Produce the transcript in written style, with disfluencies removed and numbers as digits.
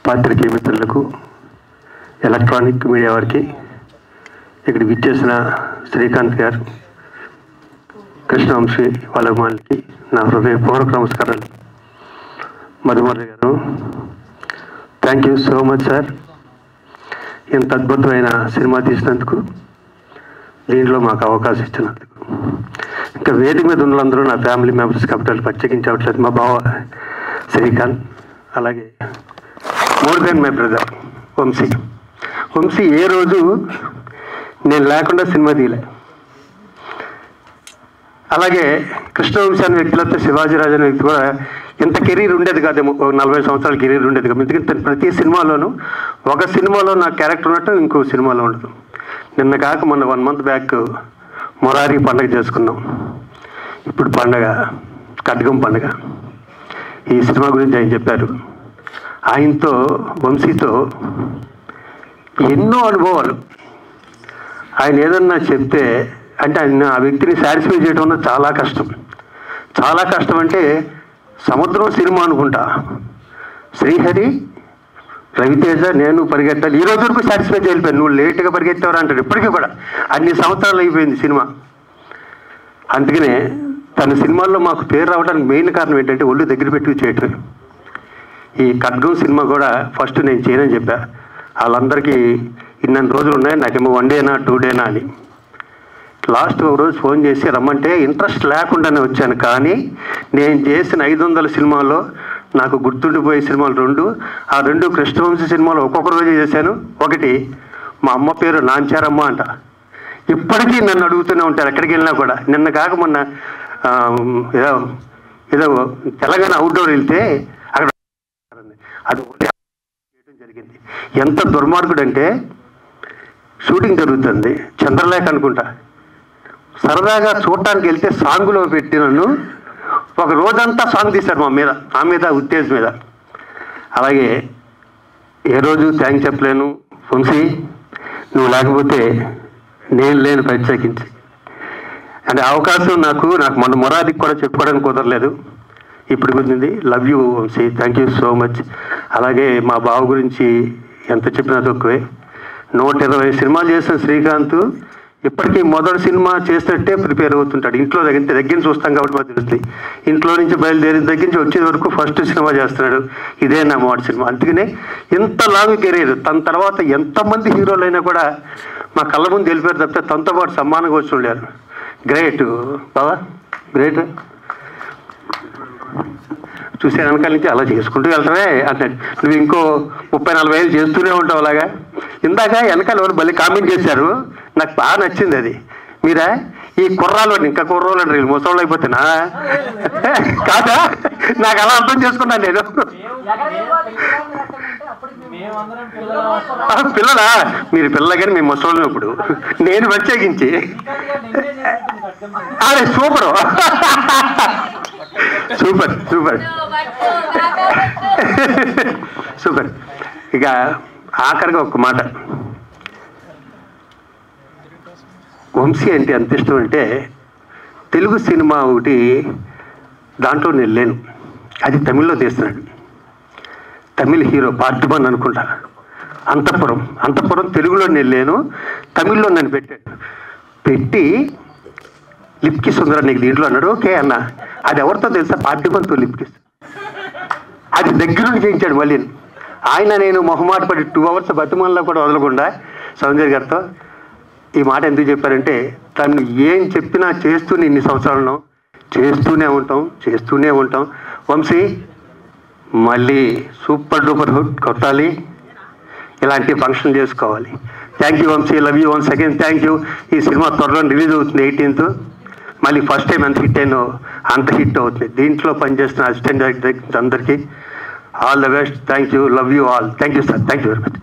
పాత్రికేయ మిత్రులకు, electronic media వారికి, ఇక్కడ విచ్చేసిన శ్రీకాంత్ గారు, కృష్ణవంశీ వాళ్ళ అభిమానులకి నా హృదయపూర్వక నమస్కారాలు. మధుమర్రి గారు, thank you so much sir. ఇంత అద్భుతమైన సినిమా తీసినందుకు, దీంట్లో మాకు అవకాశం ఇచ్చినందుకు. ఇంకా వేదిక మీద ఉన్నందరూ నా ఫ్యామిలీ మెంబర్స్ కాబట్టి ప్రత్యేకించవట్లేదు. మా బావ శ్రీకాంత్, అలాగే more than my brother Vamshi. Vamshi ఏ రోజు నేను లేకుండా సినిమా తీయలే. అలాగే కృష్ణవంశీ అనే వ్యక్తులతో శివాజీరాజు అనే వ్యక్తి కూడా ఇంత కెరీర్ ఉండేది కాదేమో, 40 సంవత్సరాల కెరీర్ ఉండేది కాదు. ఎందుకంటే ప్రతి సినిమాలోనూ ఒక సినిమాలో నా క్యారెక్టర్ ఉన్నట్టు ఇంకో సినిమాలో ఉండదు. నిన్న కాక మొన్న 1 month బ్యాక్ మొరారి పండుగ చేసుకున్నాం. ఇప్పుడు పండగ ఖడ్గం పండుగ. ఈ సినిమా గురించి ఆయన చెప్పారు. ఆయనతో వంశీతో ఎన్నో అనుభవాలు. ఆయన ఏదన్నా చెప్తే అంటే ఆయన ఆ వ్యక్తిని సాటిస్ఫై చేయడం అన్నది చాలా కష్టం. చాలా కష్టం అంటే సముద్రం సినిమా అనుకుంటా. శ్రీహరి, రవితేజ, నేను పరిగెత్తాలి. ఈ రోజు వరకు సాటిస్ఫై చేయలేకపోయాను. నువ్వు లేట్గా పరిగెత్తావరా అంటాడు. ఇప్పటికీ కూడా అన్ని సంవత్సరాలు అయిపోయింది సినిమా. అందుకనే తన సినిమాల్లో మాకు పేరు రావడానికి మెయిన్ కారణం ఏంటంటే ఒళ్ళు దగ్గర పెట్టుకు చేయటమే. ఈ ఖడ్గం సినిమా కూడా ఫస్ట్ నేను చేయనని చెప్పా. వాళ్ళందరికీ ఇన్ని రోజులు ఉన్నాయి, నాకేమో 1 డేనా 2 డేనా అని. లాస్ట్ ఒక రోజు ఫోన్ చేసి రమ్మంటే ఇంట్రెస్ట్ లేకుండానే వచ్చాను. కానీ నేను చేసిన 500 సినిమాల్లో నాకు గుర్తుండిపోయే సినిమాలు 2. ఆ 2 కృష్ణవంశీ సినిమాలు ఒక్కొక్క రోజు చేశాను. ఒకటి మా అమ్మ పేరు నాంచారమ్మ అంట. ఇప్పటికీ నన్ను అడుగుతూనే ఉంటారు ఎక్కడికి వెళ్ళినా కూడా. నిన్న కాక మొన్న ఏదో తెలంగాణ అవుట్డోర్ వెళ్తే అక్కడ అది చేయడం జరిగింది. ఎంత దుర్మార్గుడు అంటే షూటింగ్ జరుగుతుంది, చంద్రలేఖ అనుకుంటా. సరదాగా చూడటానికి వెళ్తే సాంగులో పెట్టి నన్ను ఒక రోజంతా సాంగ్ తీశారు నా మీద ఉత్తేజ్ మీద. అలాగే ఏ రోజు థ్యాంక్స్ చెప్పలేను. వంశీ, నువ్వు లేకపోతే నేను లేను ప్రత్యేకించి. అంటే అవకాశం నాకు మొన్న మొరాదికి కూడా చెప్పుకోవడానికి కుదరలేదు. ఇప్పుడు కుదిరింది. Love you Vamsi, thank you so much. అలాగే మా బావ గురించి ఎంత చెప్పినా తక్కువే. 120 సినిమాలు చేసిన శ్రీకాంత్ ఇప్పటికీ మొదటి సినిమా చేసినట్టే ప్రిపేర్ అవుతుంటాడు. ఇంట్లో దగ్గర చూస్తాం కాబట్టి మాకు తెలుస్తుంది. ఇంట్లో నుంచి బయలుదేరిన దగ్గర నుంచి వచ్చే వరకు ఫస్ట్ సినిమా చేస్తున్నాడు. ఇదే నా మొదటి సినిమా. అందుకనే ఇంత లాంగ్ కెరీర్. తన తర్వాత ఎంతమంది హీరోలైనా కూడా మా కళ్ళ ముందు వెళ్ళిపోయారు తప్పితే తనతో పాటు సమానంగా వచ్చి ఉండారు. గ్రేట్ బావా, గ్రేట్. చూసే వెనకాల నుంచి అలా చేసుకుంటూ వెళ్తామే అన్నాడు. నువ్వు ఇంకో 30-40 ఏళ్ళు చేస్తూనే ఉంటావు అలాగా. ఇందాక వెనకాల ఎవరు మళ్ళీ కామెంట్ చేశారు, నాకు బాగా నచ్చింది అది. మీరా ఈ కుర్రాలు ఇంకా కుర్రోళ్ళు అంటారు, ముసళ్ళు అయిపోతేనా కాదా? నాకు అలా అర్థం చేసుకున్నాను నేను. పిల్లలా? మీరు పిల్లలు కానీ మేము ముసళ్ళు. ఇప్పుడు నేను ప్రత్యేకించి అరే సూపర్ సూపర్ సూపర్ సూపర్. ఇక ఆఖరిగా ఒక మాట. వంశీ అంటే ఎంత ఇష్టం అంటే తెలుగు సినిమా ఒకటి దాంట్లో నేను లేను. అది తమిళ్లో తీస్తున్నాడు. తమిళ్ హీరో పార్ట్ 1 అనుకుంటా. అంతఃపురం తెలుగులో నేను లేను, తమిళ్లో నన్ను పెట్టి లిప్ కిస్ ఉందిరా నీకు దీంట్లో అన్నాడు. ఓకే అన్న. అది ఎవరితో తెలుసా? పార్ట్ 1తో లిప్ కిస్. అది దగ్గర నుండి చేయించాడు. మళ్ళీ ఆయన నేను మొహమాట పడి 2 hours బతిమల్లో కూడా వదలకుండా సౌందర్య గారితో ఈ మాట ఎందుకు చెప్పారంటే, తను ఏం చెప్పినా చేస్తూనే ఇన్ని సంవత్సరాలను చేస్తూనే ఉంటాం. వంశీ మళ్ళీ సూపర్ డూపర్ హిట్ కొట్టాలి, ఇలాంటి ఫంక్షన్ చేసుకోవాలి. Thank you Vamsi, love you once again. Thank you. ఈ సినిమా త్వరలో రిలీజ్ అవుతుంది 18th. మళ్ళీ ఫస్ట్ టైం ఎంత హిట్ అయినో అంత హిట్ అవుతుంది. దీంట్లో పనిచేస్తున్న అసిస్టెంట్ డైరెక్టర్ అందరికీ all the best. Thank you, love you all. Thank you sir, thank you very much.